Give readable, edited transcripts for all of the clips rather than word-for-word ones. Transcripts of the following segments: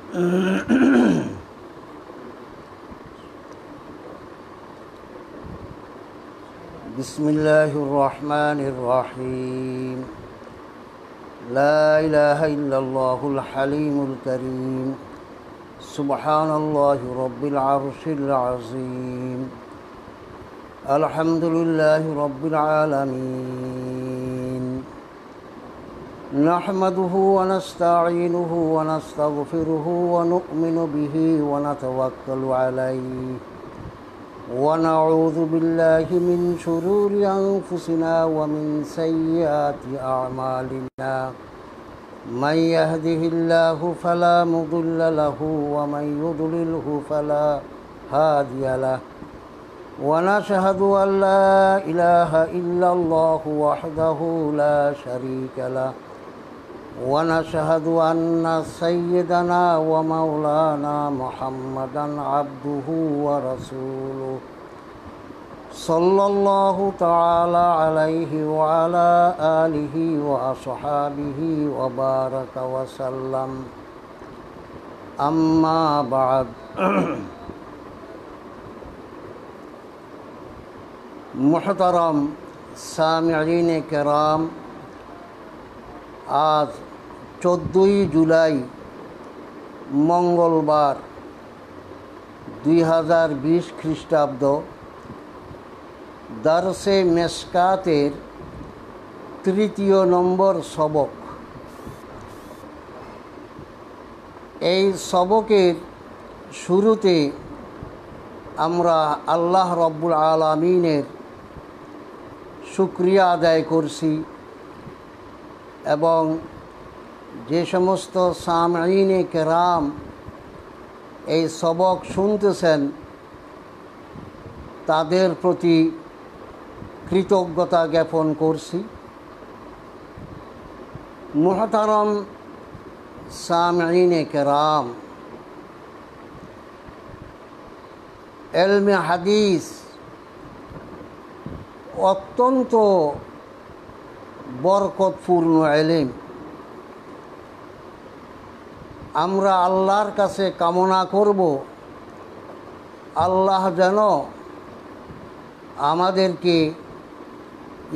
बिस्मिल्लाहिर्रहमानिर्रहीम। ला इलाहा इल्लल्लाहुल हलीमुल करीम। सुब्हानल्लाहि रब्बिल अर्शिल अज़ीम। अल्हम्दुलिल्लाहि रब्बिल आलमीन। नहमदुहु व नस्तईनुहु व नस्तगफिरुहु व नु'मिनु बिही व नतवक्कलु अलैहि व नऊज़ु बिल्लाहि मिन शुरूरि अनफुसिना व मिन सय्यिआति अअमालिना। मन यहदिहिल्लाहु फला मुदिल्ल लहु व मन युद्लिल्हु फला हादिय लहु। व नशहदु अन ला इलाहा इल्लल्लाहु वहदहु ला शरीक लहु व नशहदु अन्न सय्यदना व मौलाना मुहम्मदन अब्दुहु व रसूलुहु सल्लल्लाहु तआला अलैहि व अला आलिहि व अस्हाबिहि व बारक व सल्लम। अम्मा बाद। मुहतरम सामिईन किराम, आज 14 जुलाई मंगलवार 2020 ख्रीष्टाब्द दारसे मेशकातेर तृतीय नम्बर सबक। এই सबकेर शुरूते আমরা আল্লাহ রব্বুল আলামিনের शुक्रिया आदाय करছি এবং যে সমস্ত সামিঈনে কেরাম এই সবক শুনতেছেন তাদের প্রতি কৃতজ্ঞতা জ্ঞাপন করছি। মুহতারম সামিঈনে কেরাম, ইলমে হাদিস অত্যন্ত বরকতপূর্ণ ইলম। আমরা আল্লাহর কাছে কামনা করব আল্লাহ যেন আমাদেরকে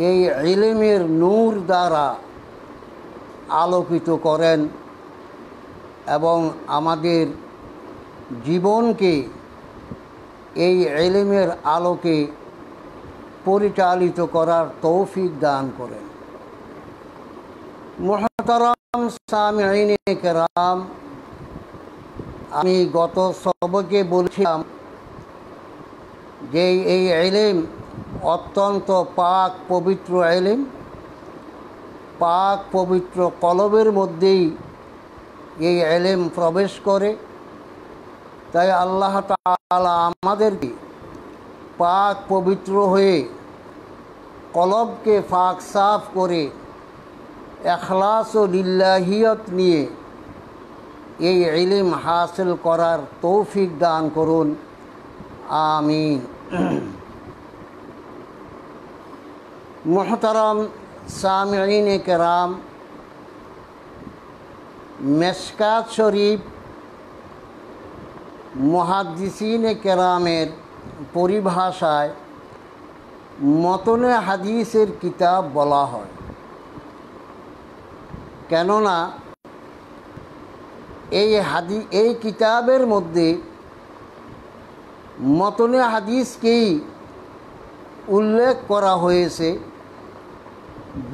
এই ইলমের নূর দ্বারা আলোকিত করেন এবং আমাদের জীবনকে এই ইলমের আলোকে পরিচালিত করার তৌফিক দান করেন। মুহতারাম সামিঈনে কেরাম, আমি গত সবকে বলছিলাম যে এই ইলম অত্যন্ত পাক পবিত্র ইলম। পাক পবিত্র কলবের মধ্যেই এই ইলম প্রবেশ করে। তাই আল্লাহ তাআলা আমাদেরকে পাক পবিত্র হয়ে কলবকে পাক সাফ করে ইখলাস ও লিল্লাহিয়ত নিয়ে এই ইলম হাসিল করার তৌফিক দান করুন, আমিন। মুহতারাম সামিঈনে কেরাম, মেশকাত শরীফ মুহাদ্দিসিনে কেরামের পরিভাষায় মতনে হাদিসের কিতাব বলা হয়। কেননা এই কিতাবের মধ্যে মতনে হাদিসকেই উল্লেখ করা হয়েছে,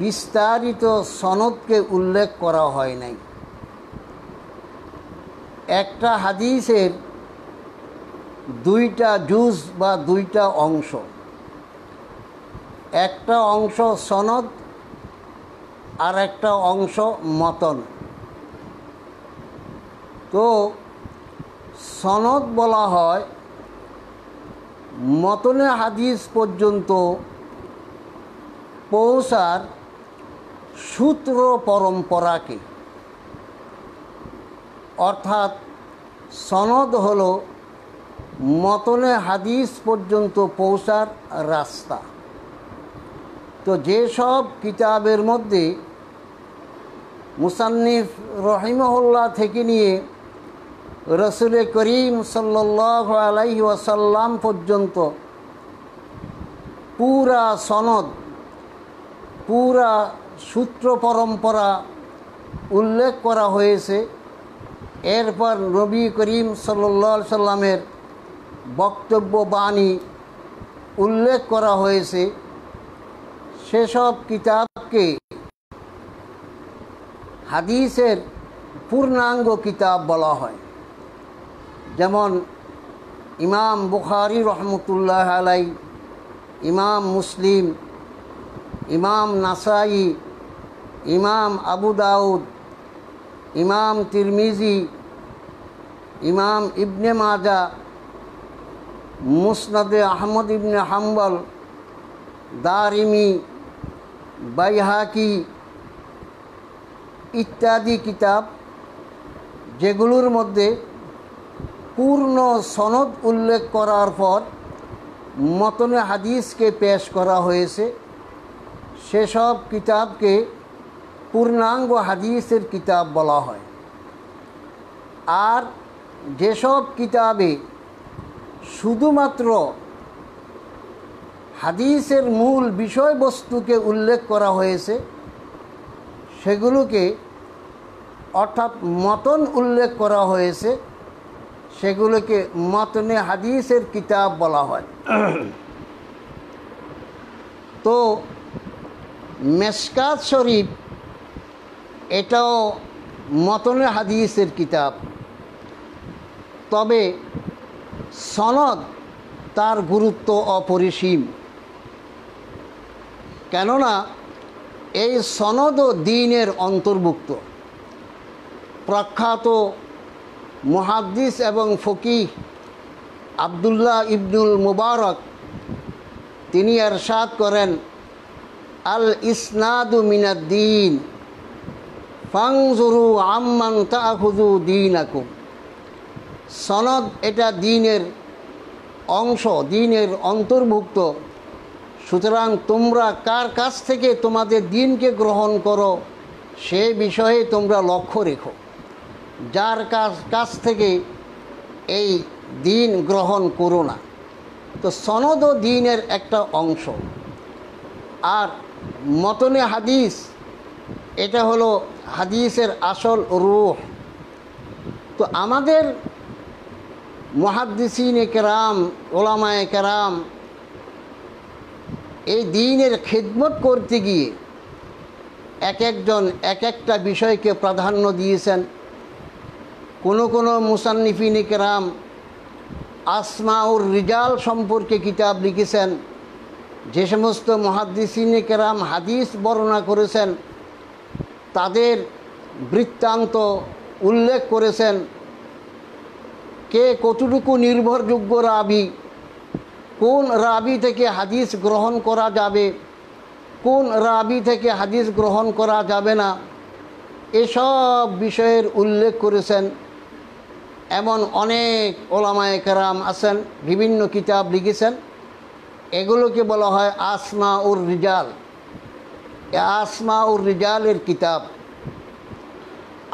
বিস্তারিত সনদকে উল্লেখ করা হয় নাই। একটা হাদিসের দুইটা জুজ বা দুইটা অংশ, একটা অংশ সনদ আর একটা অংশ মতন। তো সনদ বলা হয় মতনে হাদিস পর্যন্ত পৌঁছার সূত্র পরম্পরাকে, অর্থাৎ সনদ হলো মতনে হাদিস পর্যন্ত পৌঁছার রাস্তা। তো যেসব কিতাবের মধ্যে মুসান্নিফ রহিমাহুল্লাহ থেকে নিয়ে রসুল করিম সাল্লাল্লাহু আলাইহি ওয়াসাল্লাম পর্যন্ত পুরা সনদ, পুরা সূত্র পরম্পরা উল্লেখ করা হয়েছে। এরপর নবী করিম সাল্লাল্লাহু আলাইহি সাল্লামের বক্তব্য বাণী উল্লেখ করা হয়েছে। সেসব কিতাবকে হাদিসের পূর্ণাঙ্গ কিতাব বলা হয়। যেমন ইমাম বুখারী রহমতুল্লাহ আলাই, ইমাম মুসলিম, ইমাম নাসাই, ইমাম আবু দাউদ, ইমাম তিরমিজি, ইমাম ইবনে মাজা, মুসনাদে আহমদ ইবনে হাম্বল, দারিমি, বাইহাকি ইত্যাদি কিতাব, যেগুলোর মধ্যে পূর্ণ সনদ উল্লেখ করার পর মতনে হাদিসকে পেশ করা হয়েছে। সেসব কিতাবকে পূর্ণাঙ্গ হাদিসের কিতাব বলা হয়। আর যেসব কিতাবে শুধুমাত্র হাদিসের মূল বিষয়বস্তুকে উল্লেখ করা হয়েছে, সেগুলোকে অর্থাৎ মতন উল্লেখ করা হয়েছে, সেগুলোকে মতনে হাদিসের কিতাব বলা হয়। তো মেশকাত শরীফ এটাও মতনে হাদিসের কিতাব, তবে সনদ তার গুরুত্ব অপরিসীম। কেননা এই সনদও দ্বীনের অন্তর্ভুক্ত। প্রখ্যাত মুহাদ্দিস এবং ফকিহ আবদুল্লাহ ইবনুল মুবারক তিনি ইরশাদ করেন, আল ইসনাদু মিনাদ্দীন ফাংজুরু আম্মান তাখুযু দীনাকুম। সনদ এটা দ্বীনের অংশ, দ্বীনের অন্তর্ভুক্ত। সুতরাং তোমরা কার কাছ থেকে তোমাদের দ্বীনকে গ্রহণ করো সে বিষয়ে তোমরা লক্ষ্য রেখো। যার কাছ থেকে এই দ্বীন গ্রহণ করো না। তো সনদও দ্বীনের একটা অংশ। আর মতনে হাদিস এটা হলো হাদিসের আসল রূহ। তো আমাদের মুহাদ্দিসিনে কেরাম, ওলামায়ে কেরাম এই দ্বীনের খিদমত করতে গিয়ে এক একজন এক একটা বিষয়কে প্রাধান্য দিয়েছেন। কোনো মুসান্নিফিনে কেরাম আসমাউর রিজাল সম্পর্কে কিতাব লিখেছেন। যে সমস্ত মুহাদ্দিসিনে কেরাম হাদিস বর্ণনা করেছেন তাদের বৃত্তান্ত উল্লেখ করেছেন। কে কতটুকু নির্ভরযোগ্য রাবি, কোন রাবি থেকে হাদিস গ্রহণ করা যাবে, কোন রাবি থেকে হাদিস গ্রহণ করা যাবে না, এসব বিষয়ের উল্লেখ করেছেন। এমন অনেক ওলামায়ে কেরাম আছেন, বিভিন্ন কিতাব লিখেছেন। এগুলোকে বলা হয় আসমাউর রিজাল, আসমাউর রিজালের কিতাব।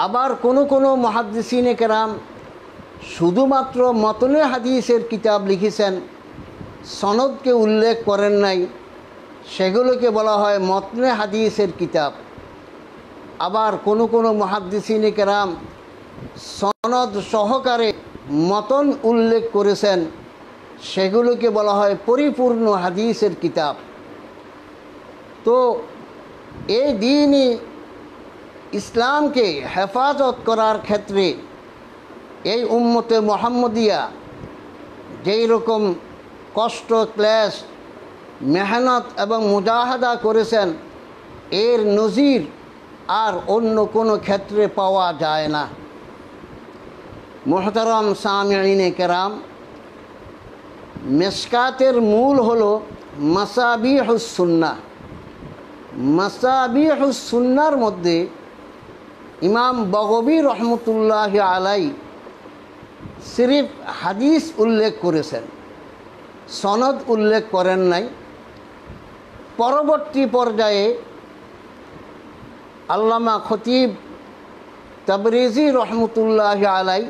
আবার কোনো মুহাদ্দিসিনে কেরাম শুধুমাত্র মতনে হাদিসের কিতাব লিখেছেন, সনদকে উল্লেখ করেন নাই, সেগুলোকে বলা হয় মতনে হাদিসের কিতাব। আবার কোনো মুহাদ্দিসিনে কেরাম সনদ সহকারে মতন উল্লেখ করেছেন, সেগুলোকে বলা হয় পরিপূর্ণ হাদিসের কিতাব। তো এই দ্বীনি ইসলামকে হেফাজত করার ক্ষেত্রে এই উম্মতে মুহাম্মদিয়া যেই রকম কষ্ট, ক্লেশ, মেহনত এবং মুজাহাদা করেছেন, এর নজির আর অন্য কোনো ক্ষেত্রে পাওয়া যায় না। মুহতারাম সামিঈনে কেরাম, মেশকাতের মূল হলো মাসাবিহুস সুন্নাহ। মাসাবিহুস সুন্নাহর মধ্যে ইমাম বগবী রহমতুল্লাহ আলাই সিরিফ হাদিস উল্লেখ করেছেন, সনদ উল্লেখ করেন নাই। পরবর্তী পর্যায়ে আল্লামা খতিব তাবরিজি রহমতুল্লাহ আলাই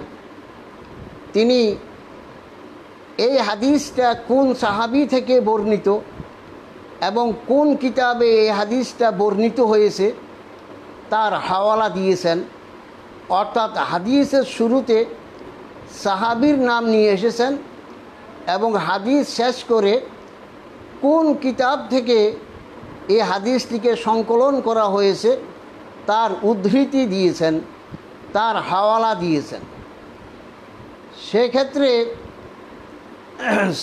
তিনি এই হাদিসটা কোন সাহাবী থেকে বর্ণিত এবং কোন কিতাবে এই হাদিসটা বর্ণিত হয়েছে তার হাওয়ালা দিয়েছেন। অর্থাৎ হাদিসের শুরুতে সাহাবীর নাম নিয়ে এসেছেন এবং হাদিস শেষ করে কোন কিতাব থেকে এই হাদিসটিকে সংকলন করা হয়েছে তার উদ্ধৃতি দিয়েছেন, তার হাওয়ালা দিয়েছেন। সেক্ষেত্রে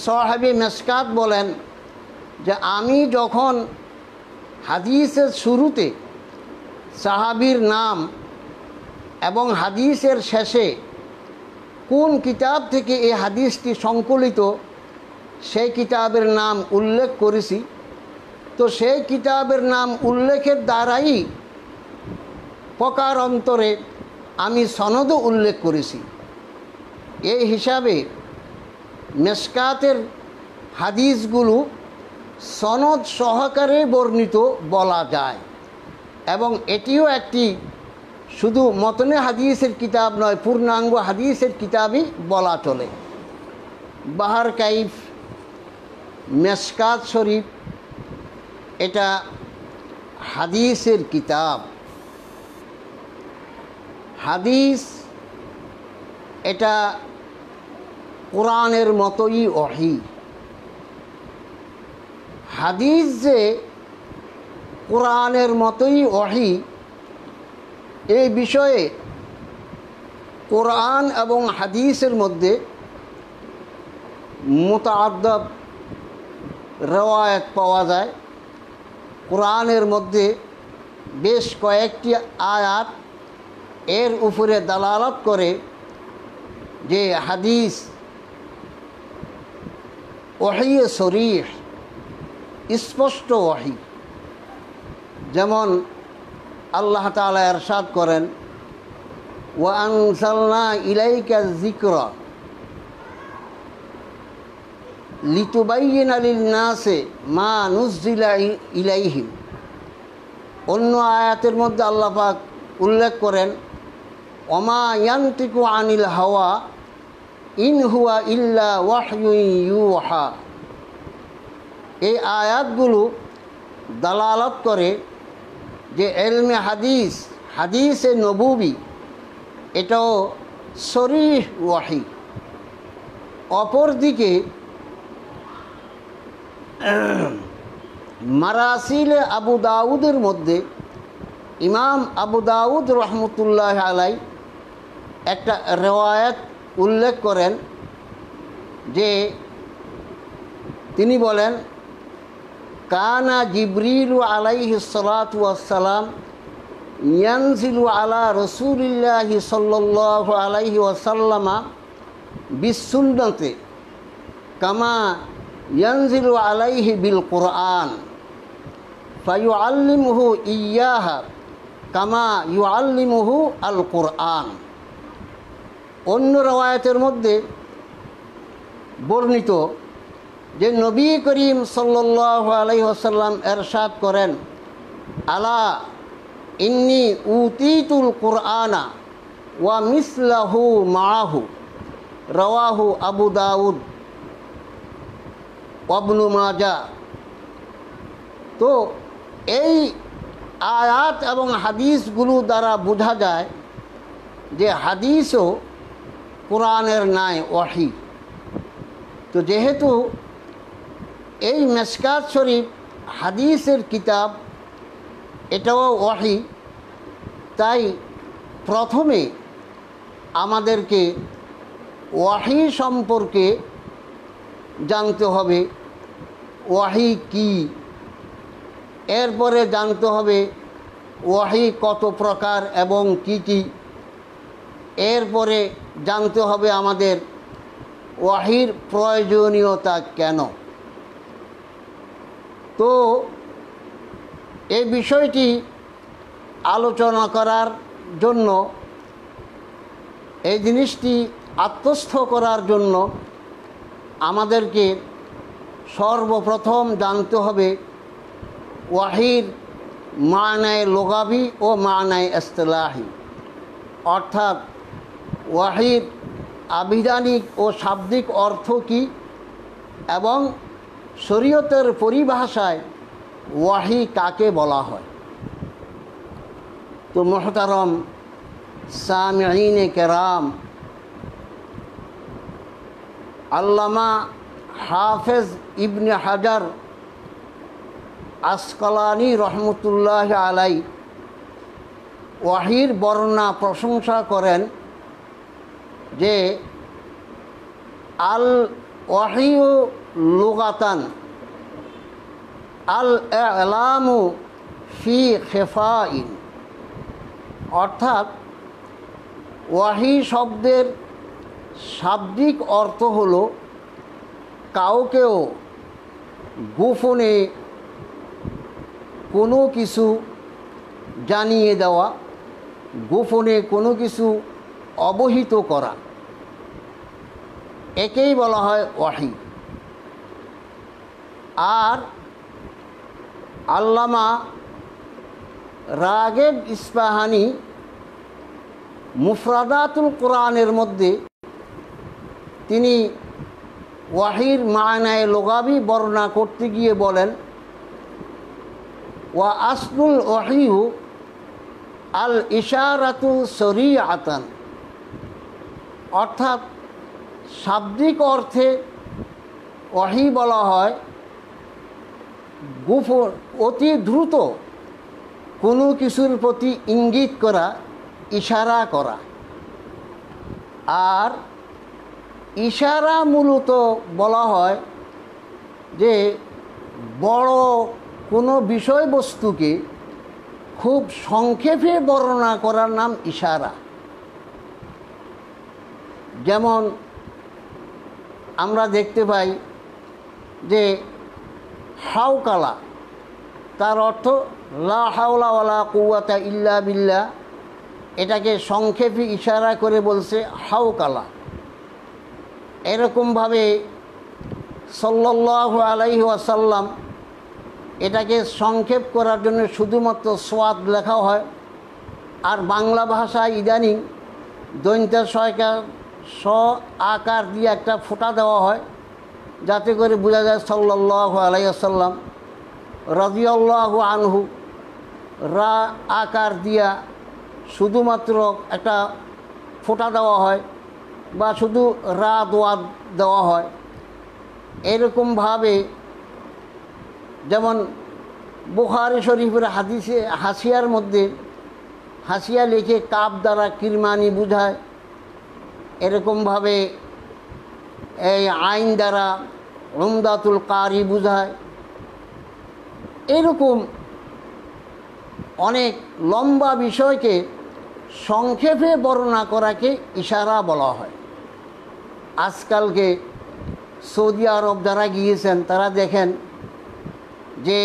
সাহাবী মেশকাত বলেন যে আমি যখন হাদিসের শুরুতে সাহাবীর নাম এবং হাদিসের শেষে কোন কিতাব থেকে এই হাদিসটি সংকলিত সেই কিতাবের নাম উল্লেখ করেছি, তো সেই কিতাবের নাম উল্লেখের দ্বারাই প্রকারান্তরে আমি সনদও উল্লেখ করেছি। এই হিসাবে মেশকাতের হাদিসগুলো সনদ সহকারে বর্ণিত বলা যায় এবং এটিও একটি শুধু মতনে হাদিসের কিতাব নয়, পূর্ণাঙ্গ হাদিসের কিতাবই বলা চলে। বাহার কাইফ, মেশকাত শরীফ এটা হাদিসের কিতাব। হাদিস এটা কোরআনের মতোই ওহী। হাদিস যে কোরআনের মতোই ওহী এই বিষয়ে কোরআন এবং হাদিসের মধ্যে মুতাআদ্দাদ রওয়ায়াত পাওয়া যায়। কোরআনের মধ্যে বেশ কয়েকটি আয়াত এর উপরে দালালাত করে যে হাদিস ওহী সরিহ, স্পষ্ট ওহী। যেমন আল্লাহ তাআলা ইরশাদ করেন, ওয়া আনজালনা ইলাইকা যিকরা লিতুবাইয়িনা লিন-নাসি মা নুযিলা ইলাইহিম। অন্য আয়াতের মধ্যে আল্লাহ পাক উল্লেখ করেন, ওমা ইয়ানতিকু আনিল হাওয়া ইন হুয়া ইল্লা ওয়াহয়ুন ইউহা। এই আয়াতগুলো দালালাত করে যে ইলমে হাদিস, হাদিসে নবুবী এটাও সরিহ ওয়াহী। অপরদিকে মারাসিলে আবু দাউদের মধ্যে ইমাম আবু দাউদ রহমতুল্লাহ আলাই একটা রেওয়ায়াত উল্লেখ করেন যে তিনি বলেন, কানা জিবরিলু আলাইহিস সালাতু ওয়াসসালাম ইয়ানজিলু আলা রাসূলিল্লাহি সাল্লাল্লাহু আলাইহি ওয়াসাল্লামা বিসুন্নতি কামা ইয়ানজিলু আলাইহি বিল কুরআন ফায়ুআল্লিমুহু ইয়্যাহা কামা ইউআল্লিমুহু আল কুরআন। অন্য রওয়ায়াতের মধ্যে বর্ণিত যে নবী করিম সাল্লাল্লাহু আলাইহি ওয়াসাল্লাম ইরশাদ করেন, আলা ইন্নী উতীতুল কুরআনা ওয়া মিসলাহু মাআহু, রাওয়াহু আবু দাউদ ওয়া ইবনু মাজাহ। তো এই আয়াত এবং হাদিসগুলো দ্বারা বোঝা যায় যে হাদিসও কোরআনের ন্যায় ওহী। তো যেহেতু এই মেশকাত শরীফ হাদিসের কিতাব, এটাও ওহী, তাই প্রথমে আমাদেরকে ওহী সম্পর্কে জানতে হবে, ওহী কি। এরপরে জানতে হবে ওহী কত প্রকার এবং কি কি। এরপরে জানতে হবে আমাদের ওহীর প্রয়োজনীয়তা কেন। তো এই বিষয়টি আলোচনা করার জন্য, এই জিনিসটি আত্মস্থ করার জন্য আমাদেরকে সর্বপ্রথম জানতে হবে ওহীর মানায়ে লুগাবি ও মানায়ে ইসতিলাহি, অর্থাৎ ওহীর আবিধানিক ও শাব্দিক অর্থ কী এবং শরীয়তের পরিভাষায় ওয়াহি কাকে বলা হয়। তো মুহতারম সামিঈনে কেরাম, আল্লামা হাফেজ ইবনে হাজার আসকালানি রহমতুল্লাহ আলাই ওয়াহির বর্ণনা প্রশংসা করেন যে আল ওয়াহিউ লুগাতান আল ইলামু ফি খেফাইন, অর্থাৎ ওয়াহি শব্দের শাব্দিক অর্থ হলো কাউকেও গোপনে কোনো কিছু জানিয়ে দেওয়া, গোপনে কোনো কিছু অবহিত করা, একেই বলা হয় ওয়াহি। আর আল্লামা রাগেব ইস্পাহানি মুফরাদাতুল কোরআনের মধ্যে তিনি ওয়াহির মায়নায়ে লুগাবি বর্ণনা করতে গিয়ে বলেন, ওয়া আসলুল ওয়াহিউ আল ইশারাতু শরীআতান, অর্থাৎ শাব্দিক অর্থে ওয়াহি বলা হয় অতি দ্রুত কোনো কিছুর প্রতি ইঙ্গিত করা, ইশারা করা। আর ইশারা মূলত বলা হয় যে বড় কোনো বিষয়বস্তুকে খুব সংক্ষেপে বর্ণনা করার নাম ইশারা। যেমন আমরা দেখতে পাই যে হাওকালা, তার অর্থ লা হাওলা ওয়ালা কুওয়াতা ইল্লা বিল্লাহ, এটাকে সংক্ষেপে ইশারা করে বলছে হাওকালা। এরকমভাবে সাল্লাল্লাহু আলাইহি ওয়াসাল্লাম, এটাকে সংক্ষেপ করার জন্য শুধুমাত্র সোয়াদ লেখা হয়। আর বাংলা ভাষায় ইদানিং দৈন্তের স আকার দিয়ে একটা ফোঁটা দেওয়া হয়, যাতে করে বোঝা যায় সাল্লাল্লাহু আলাইহি ওয়াসাল্লাম। রাদিয়াল্লাহু আনহু রা আকার দিয়া শুধুমাত্র একটা ফোঁটা দেওয়া হয়, বা শুধু রা দোয়া দেওয়া হয়। এরকমভাবে যেমন বুখারী শরীফের হাদিসে হাসিয়ার মধ্যে হাসিয়া লিখে কাব দ্বারা কিরমানি বুঝায়, এরকমভাবে এই আইন দ্বারা উমদাতুল কারি বুঝায়। এরকম অনেক লম্বা বিষয়কে সংক্ষেপে বর্ণনা করাকে ইশারা বলা হয়। আজকালকে সৌদি আরব যারা গিয়েছেন তারা দেখেন যে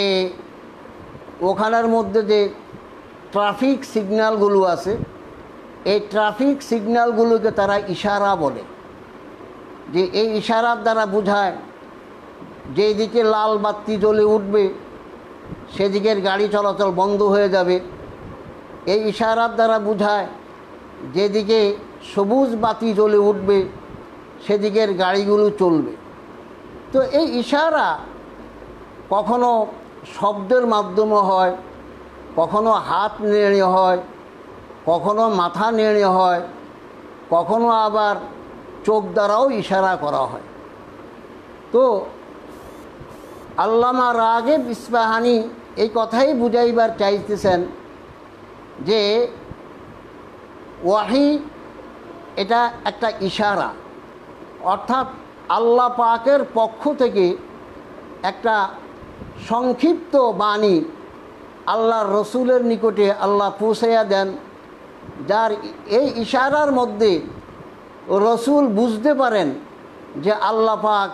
ওখানের মধ্যে যে ট্রাফিক সিগন্যালগুলো আছে, এই ট্রাফিক সিগন্যালগুলোকে তারা ইশারা বলে। যে এই ইশারার দ্বারা বোঝায় যেদিকে লাল বাতি জ্বলে উঠবে সেদিকের গাড়ি চলাচল বন্ধ হয়ে যাবে। এই ইশারার দ্বারা বোঝায় যেদিকে সবুজ বাতি জ্বলে উঠবে সেদিকের গাড়িগুলো চলবে। তো এই ইশারা কখনো শব্দের মাধ্যমে হয়, কখনো হাত নেড়ে হয়, কখনো মাথা নেড়ে হয়, কখনো আবার চোখ দ্বারাও ইশারা করা হয়। তো আল্লামা রাগেব ইস্পাহানি এই কথাই বুঝাইবার চাইতেছেন যে ওয়াহি এটা একটা ইশারা, অর্থাৎ আল্লাহ পাকের পক্ষ থেকে একটা সংক্ষিপ্ত বাণী আল্লাহর রসুলের নিকটে আল্লাহ পৌঁছাইয়া দেন, যার এই ইশারার মধ্যে রসুল বুঝতে পারেন যে আল্লাহ পাক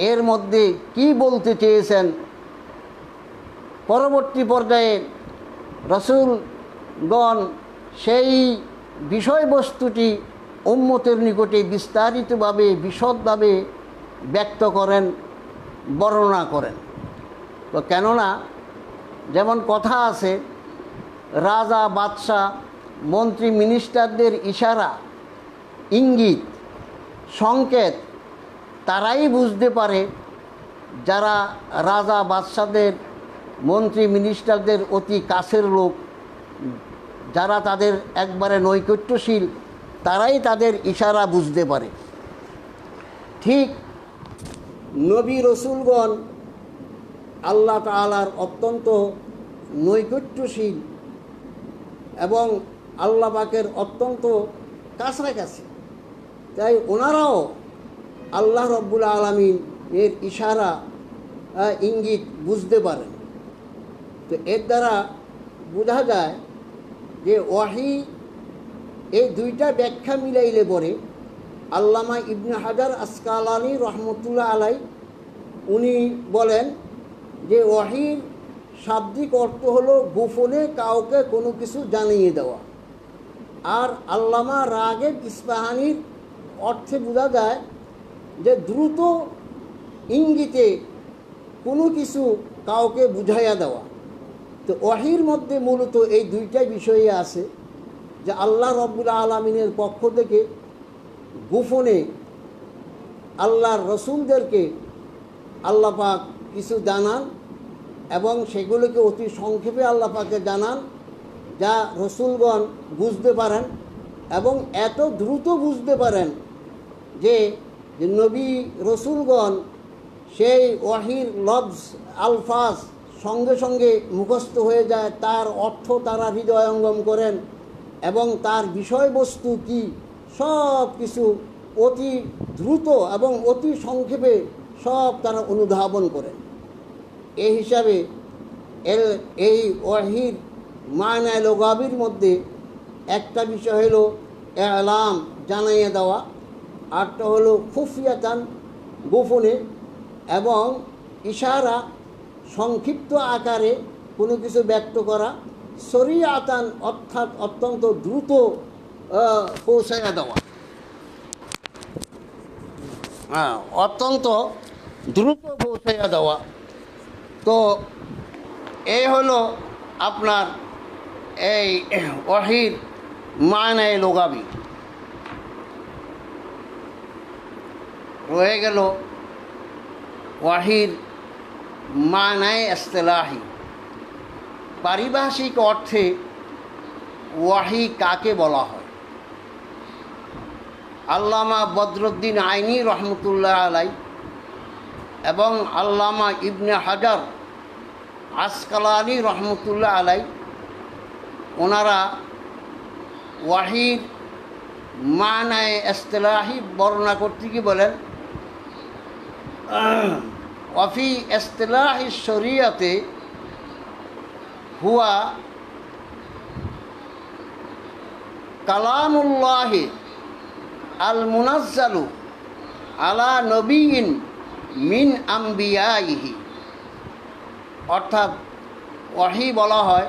এর মধ্যে কি বলতে চেয়েছেন। পরবর্তী পর্যায়ে রসুলগণ সেই বিষয়বস্তুটি উম্মতের নিকটে বিস্তারিতভাবে বিশদভাবে ব্যক্ত করেন, বর্ণনা করেন। তো কেননা যেমন কথা আছে, রাজা বাদশাহ মন্ত্রী মিনিস্টারদের ইশারা ইঙ্গিত সংকেত তারাই বুঝতে পারে যারা রাজা বাদশাদের মন্ত্রী মিনিস্টারদের অতি কাছের লোক, যারা তাদের একবারে নৈকট্যশীল, তারাই তাদের ইশারা বুঝতে পারে। ঠিক নবী রসুলগণ আল্লাহ তাআলার অত্যন্ত নৈকট্যশীল এবং আল্লাহ পাকের অত্যন্ত কাছাকাছি, তাই ওনারাও আল্লাহ রব্বুল আলামিন এর ইশারা ইঙ্গিত বুঝতে পারেন। তো এর দ্বারা বোঝা যায় যে ওয়াহি এই দুইটা ব্যাখ্যা মিলাইলে পরে আল্লামা ইবনে হাজার আসকালানি রহমতুল্লাহ আলাই উনি বলেন যে ওয়াহির শাব্দিক অর্থ হলো গোপনে কাউকে কোনো কিছু জানিয়ে দেওয়া। আর আল্লামা রাগেব ইস্পাহানির অর্থে বোঝা যায় যে দ্রুত ইঙ্গিতে কোনো কিছু কাউকে বুঝাইয়া দেওয়া। তো ওয়াহির মধ্যে মূলত এই দুইটাই বিষয়ে আছে যে আল্লাহ রব্বুল আলামিনের পক্ষ থেকে গোপনে আল্লাহর রসুলদেরকে আল্লাহ পাক কিছু জানান এবং সেগুলোকে অতি সংক্ষেপে আল্লাহ পাকে জানান যা রসুলগণ বুঝতে পারেন এবং এত দ্রুত বুঝতে পারেন যে নবী রসুলগণ সেই ওয়াহির লফজ আলফাজ সঙ্গে সঙ্গে মুখস্থ হয়ে যায়, তার অর্থ তারা হৃদয়ঙ্গম করেন এবং তার বিষয়বস্তু কি সব কিছু অতি দ্রুত এবং অতি সংক্ষেপে সব তারা অনুধাবন করেন। এই হিসাবে এই ওয়াহির মায়না লুগাবির মধ্যে একটা বিষয় হলো এলাম জানাইয়ে দেওয়া, আরটা হলো খুফিয়াতান গোপনে, এবং ইশারা সংক্ষিপ্ত আকারে কোনো কিছু ব্যক্ত করা, সরিয়াতান অর্থাৎ অত্যন্ত দ্রুত পৌঁছাইয়া দেওয়া, অত্যন্ত দ্রুত পৌঁছাইয়া দেওয়া। তো এই হলো আপনার এই ওয়াহির মায়নায়ে লুগাবি। রয়ে গেল ওয়াহির মায়নায়ে ইসতিলাহি। পারিভাষিক অর্থে ওয়াহি কাকে বলা হয়? আল্লামা বদরুদ্দিন আইনি রহমতুল্লাহ আলাই এবং আল্লামা ইবনে হাজার আসকালানি রহমতুল্লাহ আলাই ওনারা ওয়াহির মায়নায়ে ইসতিলাহি বর্ণনা করতে কি বলেন, ওয়াফি ইসতিলাহি শরিয়াতে হুয়া কালামুল্লাহি আল মুনাজ্জালু আলা নবিয়িন মিন আম্বিয়াইহি। অর্থাৎ ওয়াহি বলা হয়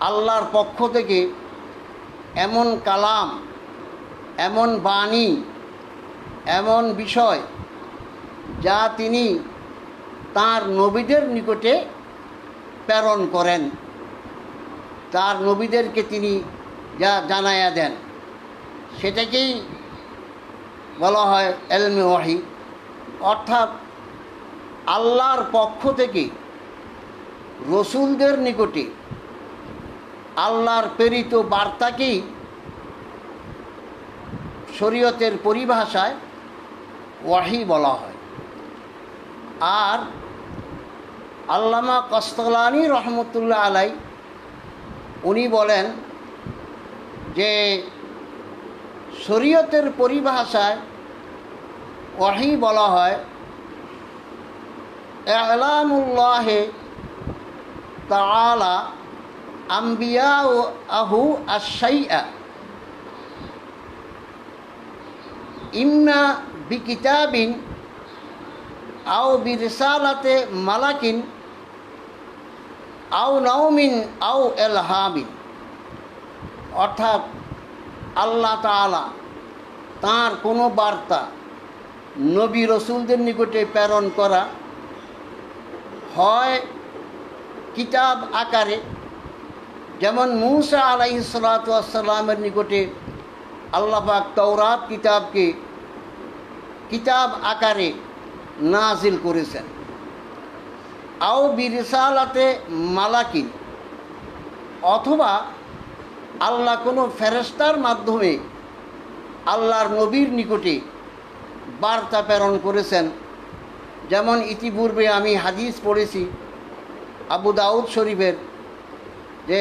আল্লাহর পক্ষ থেকে এমন কালাম, এমন বাণী, এমন বিষয় যা তিনি তার নবীদের নিকটে প্রেরণ করেন, তার নবীদেরকে তিনি যা জানায়া দেন, সেটাকেই বলা হয় এলমে ওয়াহি। অর্থাৎ আল্লাহর পক্ষ থেকে রসুলদের নিকটে আল্লাহর প্রেরিত বার্তাকেই শরীয়তের পরিভাষায় ওয়াহি বলা হয়। আর আল্লামা কস্তলানি রহমতুল্লাহ আলাই উনি বলেন যে শরীয়তের পরিভাষায় ওয়াহি বলা হয় ইলামুল্লাহি তাআলা আম্বিয়াহু আশ-শাইআ ইম্মা বিকিতাবিন আও বিরিসালাতে মালাকিন আও নাওমিন আও ইলহামিন। অর্থাৎ আল্লাহ তাআলা তাঁর কোনো বার্তা নবী রসুলদের নিকটে প্রেরণ করা হয় কিতাব আকারে, যেমন মূসা আলাইহিস সালাতু ওয়াস সালামের নিকটে আল্লাহ পাক তাওরাত কিতাবকে কিতাব আকারে নাজিল করেছেন। আও বিরিসালাতে মালাকিন, অথবা আল্লাহ কোনো ফেরেশতার মাধ্যমে আল্লাহর নবীর নিকটে বার্তা প্রেরণ করেছেন। যেমন ইতিপূর্বে আমি হাদিস পড়েছি আবু দাউদ শরীফের, যে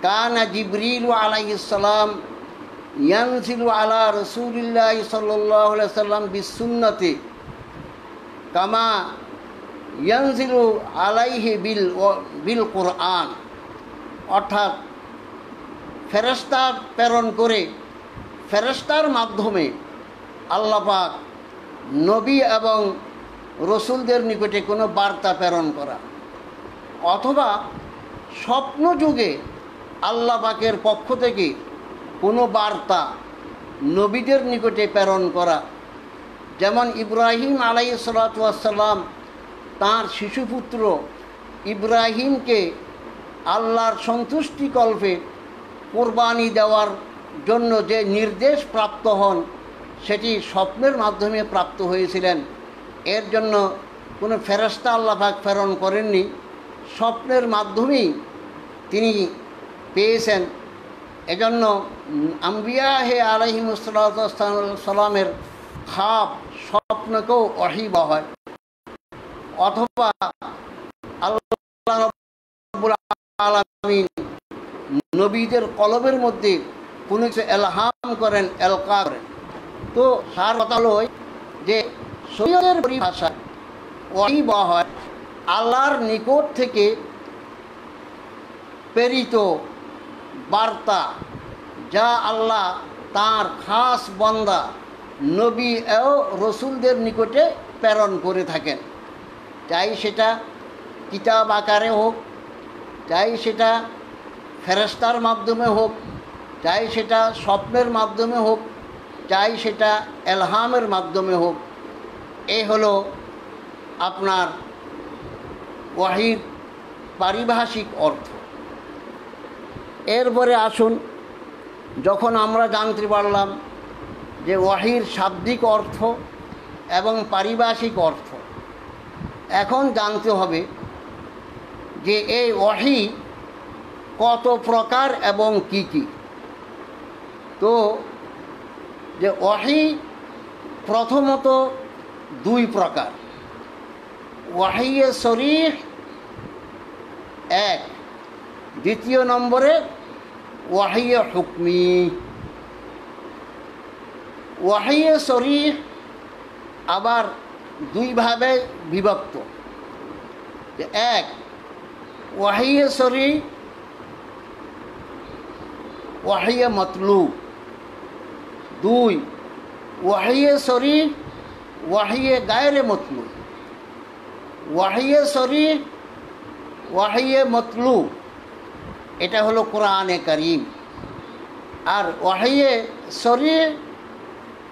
কানা জিবরিল আলাইহিস সালাম ইয়ানজিলু আলা রাসূলিল্লাহি সাল্লাল্লাহু আলাইহি ওয়াসাল্লাম বিসুন্নতি কামা ইয়ানজিলু আলাইহি বিল কোরআন। অর্থাৎ ফেরেশতা প্রেরণ করে ফেরেশতার মাধ্যমে আল্লাহ পাক নবী এবং রসুলদের নিকটে কোনো বার্তা প্রেরণ করা, অথবা স্বপ্ন যুগে আল্লাহ পাকের পক্ষ থেকে কোনো বার্তা নবীদের নিকটে প্রেরণ করা। যেমন ইব্রাহিম আলাইহিস সালাতু ওয়াস সালাম তাঁর শিশুপুত্র ইব্রাহিমকে আল্লাহর সন্তুষ্টিকল্পে কোরবানি দেওয়ার জন্য যে নির্দেশ প্রাপ্ত হন, সেটি স্বপ্নের মাধ্যমে প্রাপ্ত হয়েছিলেন। এর জন্য কোনো ফেরেশতা আল্লাহ পাক প্রেরণ করেননি, স্বপ্নের মাধ্যমেই তিনি পেয়েছেন। এজন্য আম্বিয়া আলাইহিমুস সালামের খাব স্বপ্নকেও ওহী বলা হয়, অথবা আল্লাহ রাব্বুল আলামিন নবীদের কলবের মধ্যে কোনো কিছু এলহাম করেন, এলকা করেন। তো সার কথা হলো যে শরীয়তের পরিভাষায় ওহী বলা হয় আল্লাহর নিকট থেকে প্রেরিত বার্তা, যা আল্লাহ তাঁর খাস বান্দা নবী ও রসুলদের নিকটে প্রেরণ করে থাকেন। চাই সেটা কিতাব আকারে হোক, চাই সেটা ফেরেশতার মাধ্যমে হোক, চাই সেটা স্বপ্নের মাধ্যমে হোক, চাই সেটা এলহামের মাধ্যমে হোক। এই হলো আপনার ওয়াহির পারিভাষিক অর্থ। এরপরে আসুন, যখন আমরা জানতে পারলাম যে ওয়াহির শাব্দিক অর্থ এবং পারিভাষিক অর্থ, এখন জানতে হবে যে এই ওয়াহি কত প্রকার এবং কি কি। তো যে ওয়াহি প্রথমত দুই প্রকার। ওয়াহিয়ে সরিহ এক, দ্বিতীয় নম্বরে ওয়াহিয়ে হুকমি। ওয়াহিয়ে সরিহ আবার দুইভাবে বিভক্ত। এক, ওয়াহিয়ে সরিহ ওয়াহিয়ে মতলু। দুই, ওয়াহিয়ে সরিহ ওয়াহিয়ে গায়রে মতলু। ওয়াহিয়ে সরিহ ওয়াহিয়ে মতলু এটা হলো কোরআনে কারীম, আর ওয়াহিয়ে সরিহ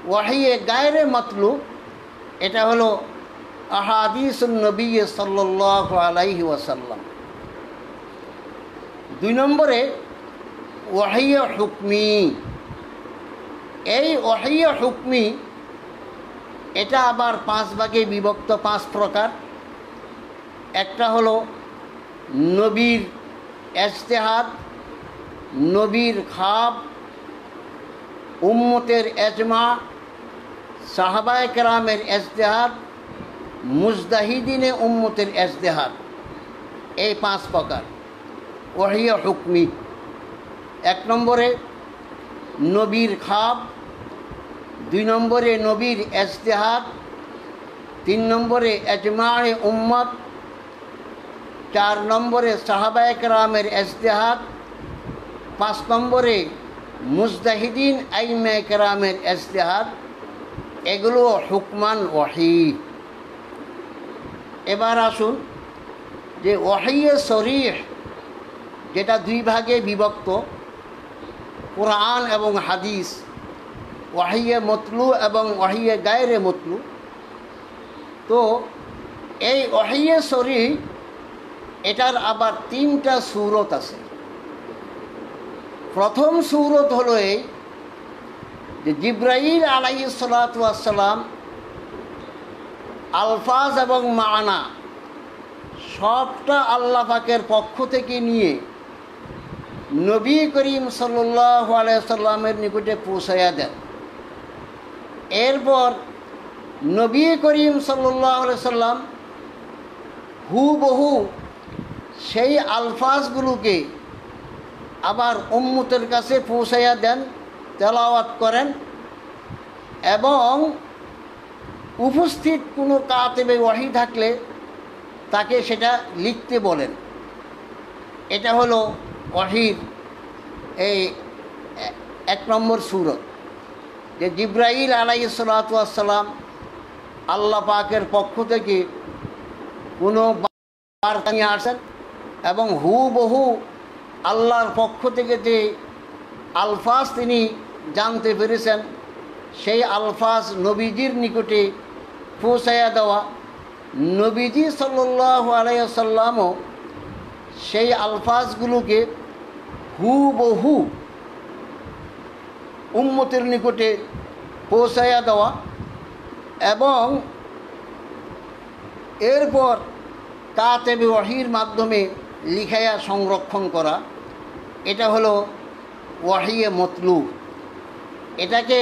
ওয়াহিয়ে গায়রে মতলু এটা হলো আহাদিসুন নবী সাল্লাল্লাহু আলাইহি ওয়াসাল্লাম। দুই নম্বরে ওয়াহিয়ে হুকমি। এই ওয়াহিয়ে হুকমি এটা আবার পাঁচ ভাগে বিভক্ত, পাঁচ প্রকার। একটা হলো নবীর ইজতিহাদ, নবীর খাব, উম্মতের এজমা, সাহাবায়ে কেরামের ইজতিহাদ, মুজতাহিদিনে উম্মতের ইজতিহাদ। এই পাঁচ প্রকার ওয়াহিয়ে হুকমি। এক নম্বরে নবীর খাব, দুই নম্বরে নবীর ইজতিহাদ, তিন নম্বরে এজমায়ে উম্মত, চার নম্বরে সাহাবায়ে কেরামের ইজতিহাদ, পাঁচ নম্বরে মুজতাহিদিন আইম্মায়ে কেরামের ইজতিহাদ। এগুলো হুকমান ওয়াহি। এবার আসুন যে ওয়াহিয়ে সরিহ যেটা দুই ভাগে বিভক্ত, কোরআন এবং হাদিস, ওয়াহিয়ে মতলু এবং ওয়াহিয়ে গায়রে মতলু। তো এই ওয়াহিয়ে সরিহ এটার আবার তিনটা সূরত আছে। প্রথম সূরত হলো এই যে জিবরাইল আলাইহিস সালাতু ওয়াস সালাম আলফাজ এবং মানা সবটা আল্লাহ পাকের পক্ষ থেকে নিয়ে নবী করিম সাল্লাল্লাহু আলাইহি সাল্লামের নিকটে পৌঁছাইয়া দেন। এরপর নবী করিম সাল্লাল্লাহু আলাইহি সাল্লাম হুবহু সেই আলফাজগুলোকে আবার উম্মতের কাছে পৌঁছাইয়া দেন, তেলাওয়াত করেন এবং উপস্থিত কোনো কাতেবে ওয়াহি থাকলে তাকে সেটা লিখতে বলেন। এটা হলো ওয়াহির এই 1 নম্বর সূরত, যে জিবরাইল আলাইহিস সালাতু ওয়াস সালাম আল্লাহ পাকের পক্ষ থেকে কোনো বার্তা নিয়ে আসেন এবং হুবহু আল্লাহর পক্ষ থেকে যে আলফাজ তিনি জানতে পেরেছেন সেই আলফাজ নবীজির নিকটে পৌঁছাইয়া দেওয়া। নবীজি সাল্লাল্লাহু আলাইহি ওয়াসাল্লামও সেই আলফাজগুলোকে হুবহু উম্মতের নিকটে পৌঁছাইয়া দেওয়া এবং এরপর কাতেবে ওয়াহির মাধ্যমে লিখাইয়া সংরক্ষণ করা। এটা হলো ওয়াহিয়ে মতলু। এটাকে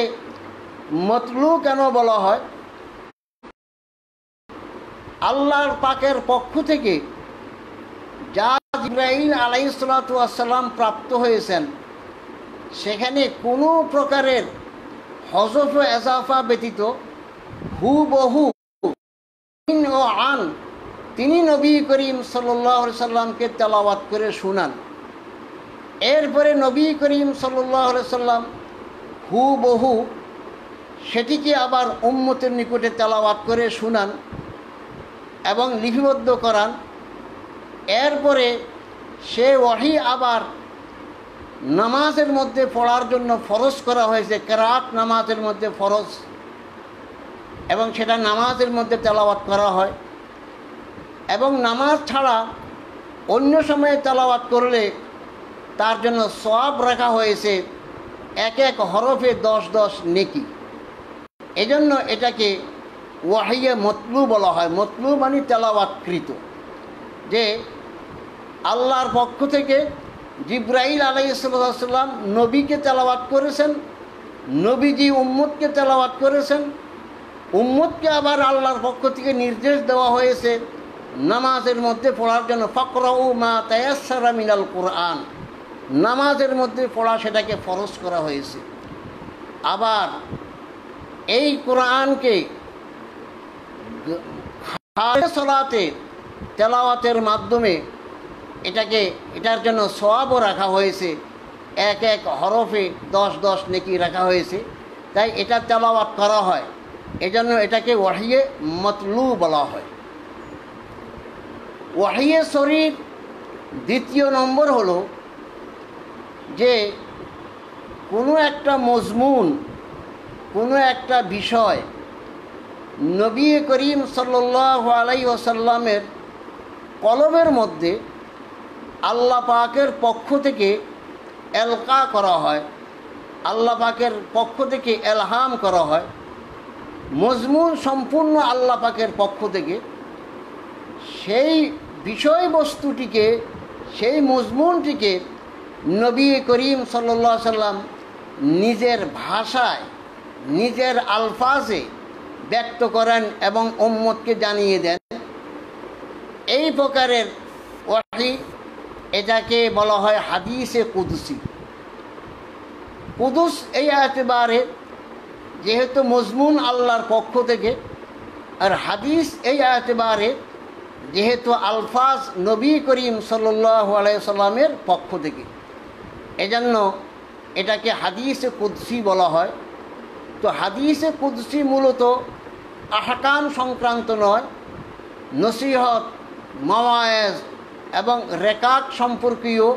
মতলু কেন বলা হয়? আল্লাহর পাকের পক্ষ থেকে যা জিবরাইল আলাইহিস সালাতু ওয়াস সালাম প্রাপ্ত হয়েছেন সেখানে কোনো প্রকারের হযফ ও ইজাফা ব্যতীত হুবহু ও আন তিনি নবী করিম সাল্লাল্লাহু আলাইহি সাল্লামকে তেলাওয়াত করে শোনান। এরপরে নবী করিম সাল্লাল্লাহু আলাইহি সাল্লাম হুবহু সেটিকে আবার উম্মতের নিকটে তেলাওয়াত করে শোনান এবং লিপিবদ্ধ করান। এরপরে সে ওয়াহি আবার নামাজের মধ্যে পড়ার জন্য ফরজ করা হয়েছে, কেরাত নামাজের মধ্যে ফরজ, এবং সেটা নামাজের মধ্যে তেলাওয়াত করা হয়। এবং নামাজ ছাড়া অন্য সময়ে তেলাওয়াত করলে তার জন্য সওয়াব রাখা হয়েছে 1 হরফে 10 নেকি। এজন্য এটাকে ওয়াহিয়ে মতলু বলা হয়। মতলু মানে তেলাওয়াতকৃত, যে আল্লাহর পক্ষ থেকে জিবরাইল আলাইহিস সালাম নবীকে তেলাওয়াত করেছেন, নবীজি উম্মতকে তেলাওয়াত করেছেন, উম্মতকে আবার আল্লাহর পক্ষ থেকে নির্দেশ দেওয়া হয়েছে নামাজের মধ্যে পড়ার জন্য, ফাকরাউ মা তায়াসসারা মিনাল কুরআন, নামাজের মধ্যে পড়া সেটাকে ফরজ করা হয়েছে। আবার এই কোরআনকে সালাতে তেলাওয়াতের মাধ্যমে এটার জন্য সওয়াবও রাখা হয়েছে, 1 হরফে 10 নেকি রাখা হয়েছে। তাই এটা তেলাওয়াত করা হয়, এজন্য এটাকে ওয়াহিয়ে মতলু বলা হয়। ওয়াহিয়ে শরীফ দ্বিতীয় নম্বর হলো যে কোনো একটা মজমুন, কোনো একটা বিষয় নবী করিম সাল্লাল্লাহু আলাইহি ওয়াসাল্লামের কলবের মধ্যে আল্লাহ পাকের পক্ষ থেকে এলকা করা হয়, আল্লাহ পাকের পক্ষ থেকে এলহাম করা হয়। মজমুন সম্পূর্ণ আল্লাহ পাকের পক্ষ থেকে, সেই বিষয়বস্তুটিকে, সেই মজমুনটিকে নবী করিম সাল্লাল্লাহু আলাইহি ওয়াসাল্লাম নিজের ভাষায়, নিজের আলফাজে ব্যক্ত করেন এবং উম্মতকে জানিয়ে দেন। এই প্রকারের ওয়াহি, এটাকে বলা হয় হাদিসে কুদসি। কুদুস এই এতবারে যেহেতু মজমুন আল্লাহর পক্ষ থেকে, আর হাদিস এই এতবারে যেহেতু আলফাজ নবী করিম সাল্লাল্লাহু আলাইহি সাল্লামের পক্ষ থেকে, এজন্য এটাকে হাদিসে কুদসি বলা হয়। তো হাদিসে কুদসি মূলত আহকাম সংক্রান্ত নয়, নসিহত, মাওয়ায়েজ এবং রেকাত সম্পর্কীয়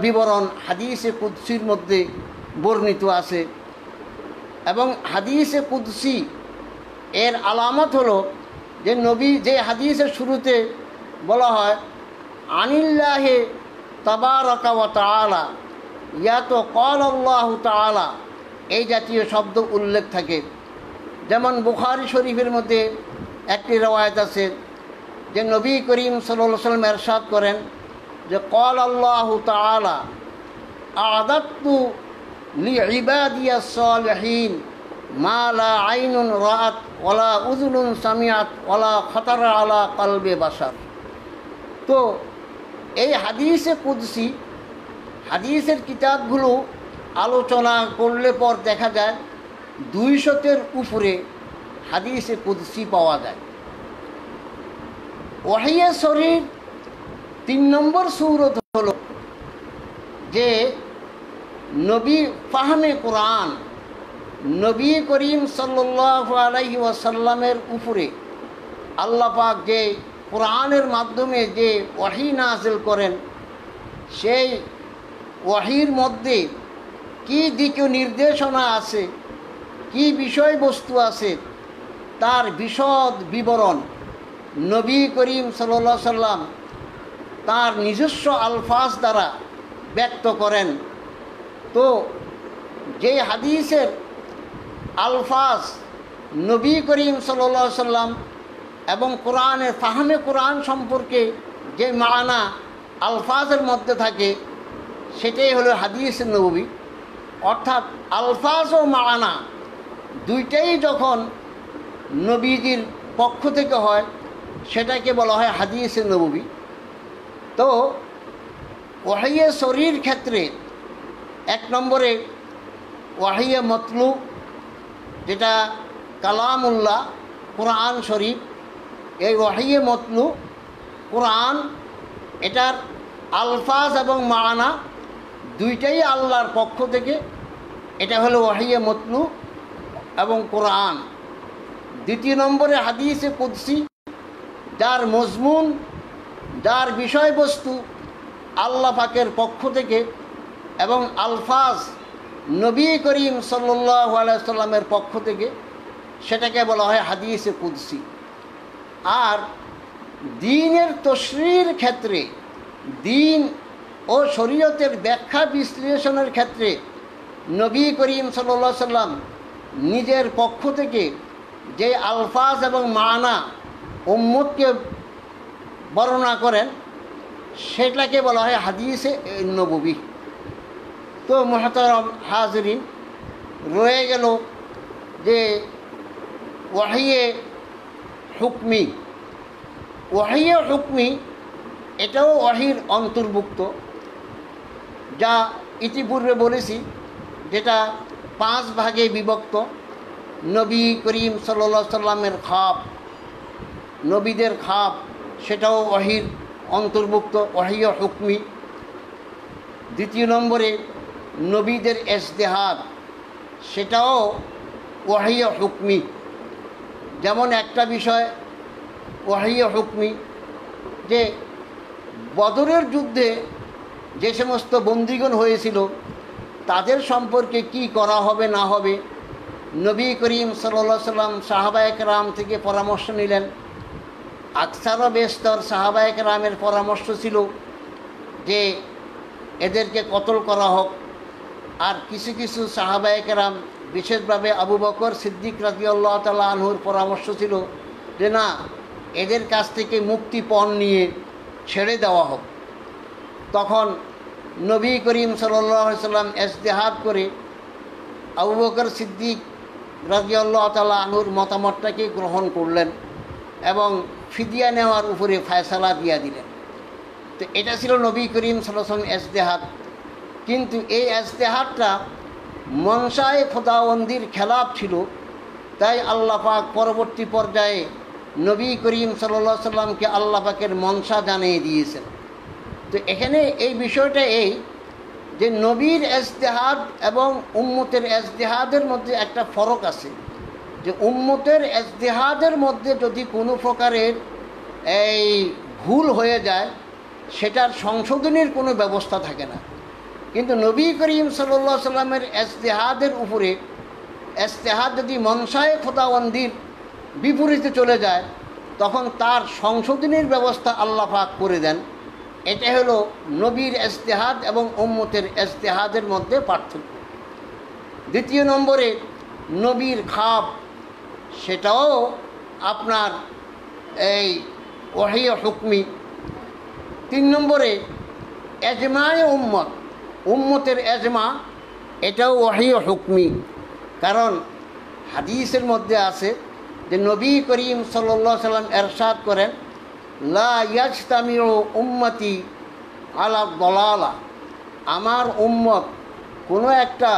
বিবরণ হাদিসে কুদসির মধ্যে বর্ণিত আছে। এবং হাদিসে কুদসি এর আলামত হলো যে নবী, যে হাদিসের শুরুতে বলা হয় আনিল্লাহে তাবারাকা ওয়া তাআলা, ইয়া তো ক্বাল আল্লাহু তাআলা, এই জাতীয় শব্দ উল্লেখ থাকে। যেমন বুখারী শরীফের মধ্যে একটি রওয়ায়াত আছে যে নবী করিম সাল্লাল্লাহু আলাইহি ওয়াসাল্লাম ইরশাদ করেন যে ক্বাল আল্লাহু তাআলা আ'দাতু লিইবাদিয়াস সালিহিন মা লা আইনুন রাআত ওয়ালা উযুনুন সামিআত ওয়ালা খাতারা আলা কলবে বাশার। তো এই হাদিসে কুদসি, হাদিসের কিতাবগুলো আলোচনা করলে পর দেখা যায় 200-এর উপরে হাদিসে কুদসি পাওয়া যায়। ওয়াহিয়ে শরীর 3 নম্বর সূরত হলো যে নবী ফাহমে কোরআন, নবী করিম সাল্লাল্লাহু আলাইহি ওয়াসাল্লামের উপরে আল্লাহ পাক যে কোরআনের মাধ্যমে যে ওয়াহি নাযিল করেন, সেই ওয়াহির মধ্যে কি দিক নির্দেশনা আছে, কি বিষয়বস্তু আছে, তার বিশদ বিবরণ নবী করিম সাল্লাল্লাহু আলাইহি সাল্লাম তার নিজস্ব আলফাজ দ্বারা ব্যক্ত করেন। তো যে হাদিসের আলফাজ নবী করিম সাল্লাল্লাহু আলাইহি সাল্লাম এবং কোরআনের ফাহমে কোরআন সম্পর্কে যে মানা আলফাজের মধ্যে থাকে, সেটাই হলো হাদিস নববী। অর্থাৎ আলফাজ ও মানা দুইটাই যখন নবীজির পক্ষ থেকে হয়, সেটাকে বলা হয় হাদিস নববী। তো ওয়াহিয়ে শরীর ক্ষেত্রে 1 নম্বরে ওয়াহিয়ে মতলু, যেটা কালামুল্লাহ কোরআন শরীফ। এই ওয়াহিয়ে মতলু কোরআন, এটার আলফাজ এবং মানা দুইটাই আল্লাহর পক্ষ থেকে, এটা হলো ওয়াহিয়ে মতলু এবং কোরআন। 2 নম্বরে হাদিসে কুদসি, যার মজমুন, যার বিষয়বস্তু আল্লাহ পাকের পক্ষ থেকে এবং আলফাজ নবী করিম সাল্লাল্লাহু আলাইহি ওয়াসাল্লামের পক্ষ থেকে, সেটাকে বলা হয় হাদিসে কুদসি। আর দ্বীনের তশরির ক্ষেত্রে, দ্বীন ও শরীয়তের ব্যাখ্যা বিশ্লেষণের ক্ষেত্রে নবী করিম সাল্লাল্লাহু আলাইহি ওয়াসাল্লাম নিজের পক্ষ থেকে যে আলফাজ এবং মানা উম্মতকে বর্ণনা করেন, সেটাকে বলা হয় হাদিসে নববী। তো মুহতারাম হাজরিন, রয়ে গেল যে ওয়াহিয়ে হুকমি। ওয়াহিয়ে হুকমি এটাও ওয়াহির অন্তর্ভুক্ত, যা ইতিপূর্বে বলেছি, যেটা 5 ভাগে বিভক্ত। নবী করিম সাল্লাল্লাহু আলাইহি সাল্লামের খাপ, নবীদের খাপ, সেটাও ওয়াহির অন্তর্ভুক্ত, ওয়াহিয়ে হুকমি। 2 নম্বরে নবীদের ইজতিহাদ, সেটাও ওয়াহিয়ে হুকমি। যেমন একটা বিষয় ওয়াহিয়ে হুকমি, যে বদরের যুদ্ধে যে সমস্ত বন্দীগণ হয়েছিল, তাদের সম্পর্কে কি করা হবে না হবে, নবী করিম সাল্লাল্লাহু আলাইহি সাল্লাম সাহাবায়ে কেরাম থেকে পরামর্শ নিলেন। আকসার বেশতর সাহাবায়ে কেরামের পরামর্শ ছিল যে এদেরকে কতল করা হোক। আর কিছু কিছু সাহাবায়ে কেরাম, বিশেষভাবে আবু বকর সিদ্দিক রাদিয়াল্লাহু তাআলা আনহুর পরামর্শ ছিল যে না, এদের কাছ থেকে মুক্তিপণ নিয়ে ছেড়ে দেওয়া হোক। তখন নবী করিম সাল্লাল্লাহু আলাইহি সাল্লাম ইজতিহাদ করে আবু বকর সিদ্দিক রাদিয়াল্লাহু তাআলা আনহুর মতামতটাকে গ্রহণ করলেন এবং ফিদিয়া নেওয়ার উপরে ফয়সালা দিয়ে দিলেন। তো এটা ছিল নবী করিম সাল্লাল্লাহু আলাইহি ওয়াসাল্লাম ইজতিহাদ। কিন্তু এই ইজতিহাদটা মনসায়ে খোদাবন্দির খেলাফ ছিল, তাই আল্লাহ পাক পরবর্তী পর্যায়ে নবী করিম সাল্লাল্লাহু আলাইহি সাল্লামকে আল্লাহ পাকের মনসা জানিয়ে দিয়েছেন। তো এখানে এই বিষয়টা এই যে নবীর ইজতিহাদ এবং উম্মতের ইজতিহাদের মধ্যে একটা ফরক আছে, যে উম্মতের ইজতিহাদের মধ্যে যদি কোনো প্রকারের এই ভুল হয়ে যায়, সেটার সংশোধনের কোনো ব্যবস্থা থাকে না। কিন্তু নবী করিম সাল্লাল্লাহু আলাইহি সাল্লামের ইজতিহাদের উপরে, ইজতিহাদ যদি মনসায়ে খোদাবন্দির বিপরীতে চলে যায়, তখন তার সংশোধনের ব্যবস্থা আল্লাহ পাক করে দেন। এটা হলো নবীর ইজতিহাদ এবং উম্মতের ইজতিহাদের মধ্যে পার্থক্য। 2 নম্বরে নবীর খাপ, সেটাও আপনার এই ওয়াহি হুকমি। 3 নম্বরে এজমায়ে উম্মত, উম্মতের এজমা, এটাও ওয়াহি হুকমি। কারণ হাদিসের মধ্যে আছে যে নবী করিম সাল্লাল্লাহু আলাইহি সাল্লাম এরশাদ করেন, লা ইয়াজতামিউ উম্মতি আলা দলালা, আমার উম্মত কোনো একটা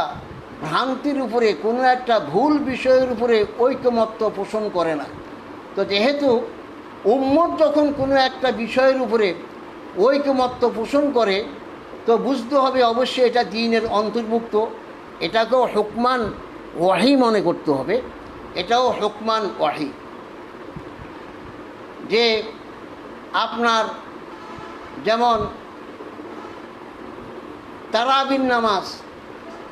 ভ্রান্তির উপরে, কোনো একটা ভুল বিষয়ের উপরে ঐকমত্য পোষণ করে না। তো যেহেতু উম্মত যখন কোনো একটা বিষয়ের উপরে ঐকমত্য পোষণ করে, তো বুঝতে হবে অবশ্যই এটা দ্বীনের অন্তর্ভুক্ত, এটাকেও হুকমান ওয়াহি মনে করতে হবে, এটাও হুকমান ওয়াহি। যে আপনার যেমন তারাবির নামাজ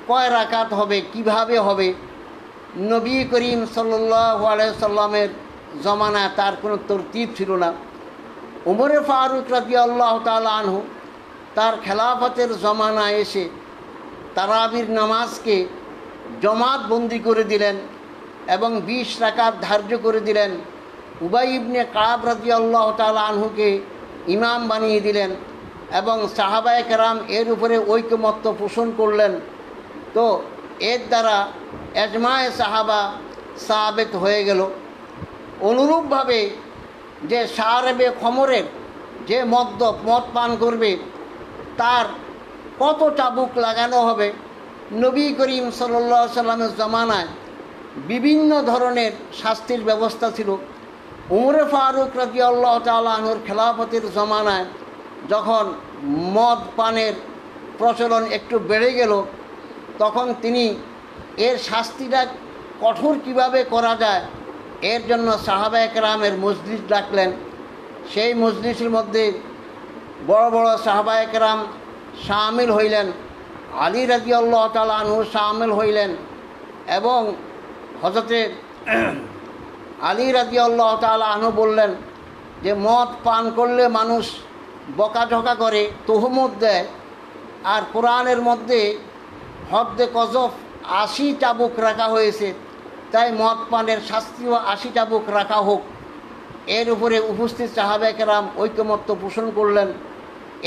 কয় রাকাত হবে, কিভাবে হবে, নবী করিম সাল্লাল্লাহু আলাইহি সাল্লামের জমানায় তার কোনো তরতিব ছিল না। উমরে ফারুক রাদিয়াল্লাহু তাআলা আনহু তার খেলাফতের জমানায় এসে তারাবির নামাজকে জমাতবন্দি করে দিলেন এবং 20 রাকাত ধার্য করে দিলেন। উবাই ইবনে কাব রাদিয়াল্লাহু তাআলা আনহুকে ইমাম বানিয়ে দিলেন এবং সাহাবায়ে কেরাম এর উপরে ঐকমত্য পোষণ করলেন। তো এর দ্বারা এজমায়ে সাহাবা সাবেত হয়ে গেল। অনুরূপভাবে যে শারেবে খমরের, যে মদ পান করবে, তার কত চাবুক লাগানো হবে, নবী করিম সাল্লাল্লাহু আলাইহি সাল্লামের জমানায় বিভিন্ন ধরনের শাস্তির ব্যবস্থা ছিল। উমরে ফারুক রাদিয়াল্লাহু তাআলা আনহুর খেলাফতের জমানায় যখন মদ পানের প্রচলন একটু বেড়ে গেল, তখন তিনি এর শাস্তিটা কঠোর কিভাবে করা যায়, এর জন্য সাহাবায়ে কেরামের মজলিস ডাকলেন। সেই মজলিসের মধ্যে বড় বড় সাহাবায়ে কেরাম শামিল হইলেন, আলী রাদিয়াল্লাহু তাআলা আনহু শামিল হইলেন এবং হযরতে আলী রাদিয়াল্লাহু তাআলা আনহু বললেন যে মদ পান করলে মানুষ বকাঝকা করে, তোহমত দেয়, আর কোরআনের মধ্যে হদ্দে কজফ 80 চাবুক রাখা হয়েছে, তাই মদ পানের শাস্তিও 80 চাবুক রাখা হোক। এর উপরে উপস্থিত সাহাবায়ে কেরাম ঐকমত্য পোষণ করলেন।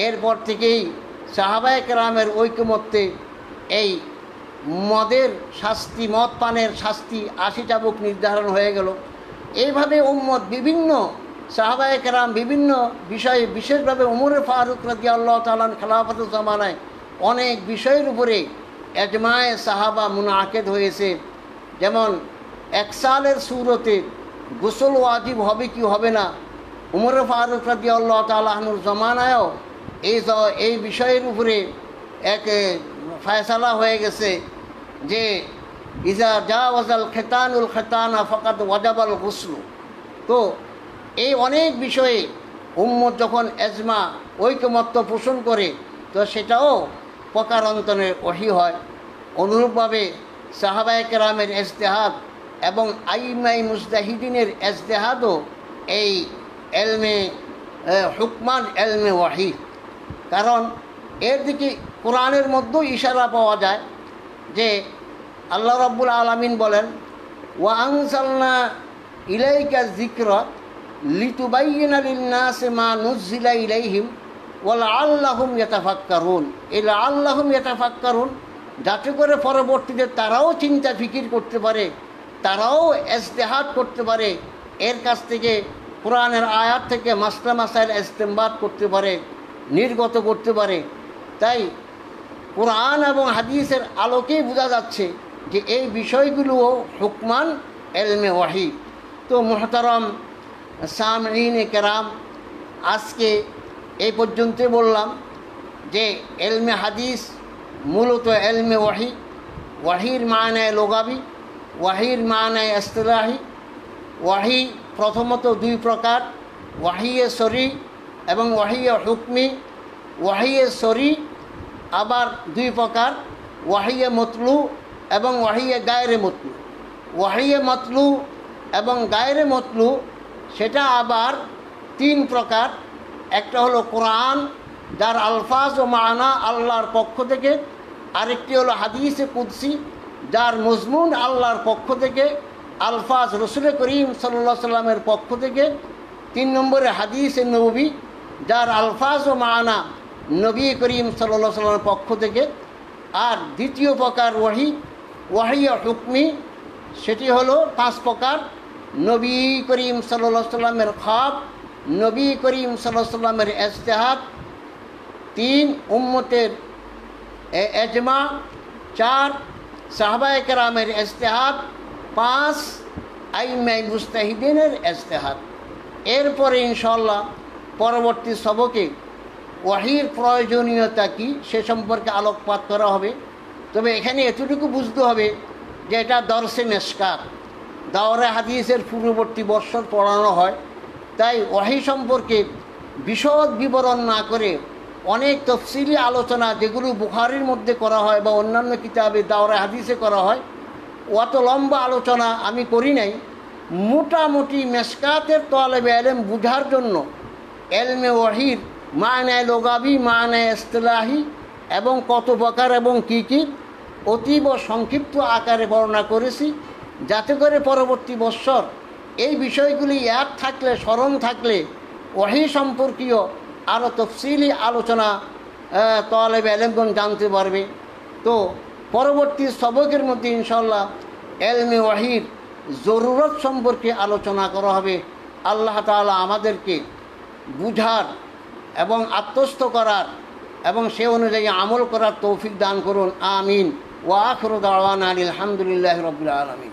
এরপর থেকেই সাহাবায়ে কেরামের ঐকমত্যে এই মদের শাস্তি, মদ পানের শাস্তি 80 চাবুক নির্ধারণ হয়ে গেল। এইভাবে উম্মত বিভিন্ন সাহাবায়ে কেরাম বিভিন্ন বিষয়ে, বিশেষভাবে উমরে ফারুক রাদিয়াল্লাহু তাআলা খেলাফতের জামানায় অনেক বিষয়ের উপরে এজমায়ে সাহাবা মুনাআকিদ হয়েছে। যেমন 1 সালের সূরতে গোসল ওয়াজিব হবে কি হবে না, উমরে ফারুক রাদিয়াল্লাহু তাআলা আনহুর জামানায়ও এই বিষয়ের উপরে এক ফয়সালা হয়ে গেছে যে ইজা জাওয়াজাল খিতানুল খিতানা ফাকাদ ওয়াজাবাল গুসল। তো এই অনেক বিষয়ে উম্মত যখন এজমা ঐকমত্য পোষণ করে, তো সেটাও প্রকারান্তরে ওহী হয়। অনুরূপভাবে সাহাবায়ে কেরামের ইজতিহাদ এবং আইম্মায়ে মুজতাহিদিনের ইজতিহাদও এই এলমে হুকমান এলমে ওয়াহি। কারণ এর দিকে কোরআনের মধ্যেও ইশারা পাওয়া যায় যে আল্লাহ রাব্বুল আলামিন বলেন, ওয়া আনজালনা ইলাইকা যিকরা লিতুবাইয়িনা লিন-নাসি মা নুযিলা ইলাইহিম ওয়া লাআল্লাহুম ইয়াতাফাক্কারুন। এই লাআল্লাহুম ইয়াতাফাক্কারুন, যাতে করে পরবর্তীতে তারাও চিন্তা ফিকির করতে পারে, তারাও ইজতিহাদ করতে পারে, এর কাছ থেকে কোরআনের আয়াত থেকে মাসলা মাসাইল ইস্তেমবাদ করতে পারে, নির্গত করতে পারে। তাই কোরআন এবং হাদিসের আলোকেই বোঝা যাচ্ছে যে এই বিষয়গুলোও হুকমান এলমে ওয়াহি। তো মুহতারাম সামিঈনে কেরাম, আজকে এই পর্যন্তই বললাম যে এলমে হাদিস মূলত এলমে ওয়াহি। ওয়াহির মানায় লোগাবি, ওয়াহির মানায় ইসতিলাহি। ওয়াহি প্রথমত 2 প্রকার, ওয়াহিয়ে শরী এবং ওয়াহিয়ে হুকমি। ওয়াহিয়ে শরী আবার 2 প্রকার, ওয়াহিয়ে মতলু এবং ওয়াহিয়ে গায়রে মতলু। ওয়াহিয়ে মতলু এবং গায়রে মতলু সেটা আবার 3 প্রকার। একটা হলো কোরআন, যার আলফাজ ও মানা আল্লাহর পক্ষ থেকে। আরেকটি হলো হাদিসে কুদসি, যার মজমুন আল্লাহর পক্ষ থেকে, আলফাজ রসুল করিম সাল্লাল্লাহু আলাইহি সাল্লামের পক্ষ থেকে। 3 নম্বরে হাদিসে নবী, যার আলফাজ ও মানা নবী করিম সাল্লাল্লাহু আলাইহি ওয়াসাল্লামের পক্ষ থেকে। আর দ্বিতীয় প্রকার ওয়াহি, ওয়াহি হুকমি, সেটি হলো 5 প্রকার। নবী করিম সাল্লাল্লাহু আলাইহি ওয়াসাল্লামের খাব, নবী করিম সাল্লাল্লাহু আলাইহি ওয়াসাল্লামের ইজতিহাদ, 3 উম্মতের এজমা, 4 সাহাবায়ে কেরামের ইজতিহাদ, 5 আইম্মায়ে মুজতাহিদিনের ইজতিহাদ। এরপরে ইনশাআল্লাহ পরবর্তী সবকে ওয়াহির প্রয়োজনীয়তা কী সে সম্পর্কে আলোকপাত করা হবে। তবে এখানে এতটুকু বুঝতে হবে যে এটা দরসে মেশকাত, দাওরে হাদিসের পূর্ববর্তী বর্ষর পড়ানো হয়। তাই ওয়াহি সম্পর্কে বিশদ বিবরণ না করে অনেক তফসিলি আলোচনা যেগুলো বুখারীর মধ্যে করা হয় বা অন্যান্য কিতাবে দাওরে হাদিসে করা হয়, অত লম্বা আলোচনা আমি করি নাই। মোটামুটি মেশকাতের তালেবে ইলম বুঝার জন্য এলমে ওয়াহির মানায় লোগাবি, মানায় ইসতিলাহি এবং কত প্রকার এবং কী কী অতীব সংক্ষিপ্ত আকারে বর্ণনা করেছি, যাতে করে পরবর্তী বৎসর এই বিষয়গুলি ইয়াদ থাকলে, স্মরণ থাকলে ওয়াহি সম্পর্কীয় আরও তফসিলি আলোচনা তালেবে ইলমগণ জানতে পারবে। তো পরবর্তী সবকের মধ্যে ইনশাআল্লাহ এলমে ওয়াহির জরুরত সম্পর্কে আলোচনা করা হবে। আল্লাহ তাআলা আমাদেরকে বুঝার এবং আত্মস্থ করার এবং সে অনুযায়ী আমল করার তৌফিক দান করুন। আমিন। ওয়া আখিরু দাওয়ানা আলহামদুলিল্লাহি রাব্বিল আলামিন।